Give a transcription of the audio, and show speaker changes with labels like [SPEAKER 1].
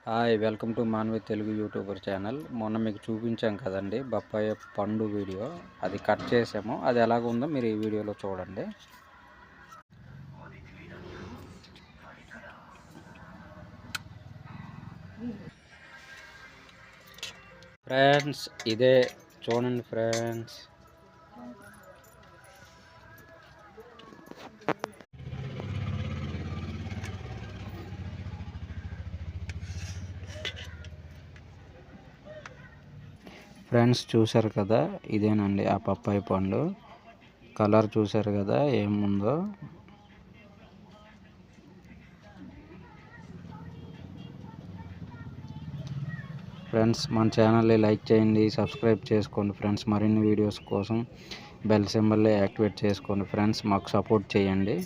[SPEAKER 1] Hi welcome to Manvi Telugu YouTuber channel. మొన్న మీకు చూపించాం కదండి బొప్పాయి పండు వీడియో, అది కట్ చేసాము. అది ఎలాగుందో మీరు ఈ వీడియోలో చూడండి. ఫ్రెండ్స్ ఇదే చూడండి ఫ్రెండ్స్. ఫ్రెండ్స్ చూసారు కదా, ఇదేనండి ఆ పప్పాయి పండు. కలర్ చూసారు కదా ఏముందో. ఫ్రెండ్స్ మన ఛానల్ని లైక్ చేయండి, సబ్స్క్రైబ్ చేసుకోండి ఫ్రెండ్స్. మరిన్ని వీడియోస్ కోసం బెల్ సింబల్ని యాక్టివేట్ చేసుకోండి ఫ్రెండ్స్. మాకు సపోర్ట్ చేయండి.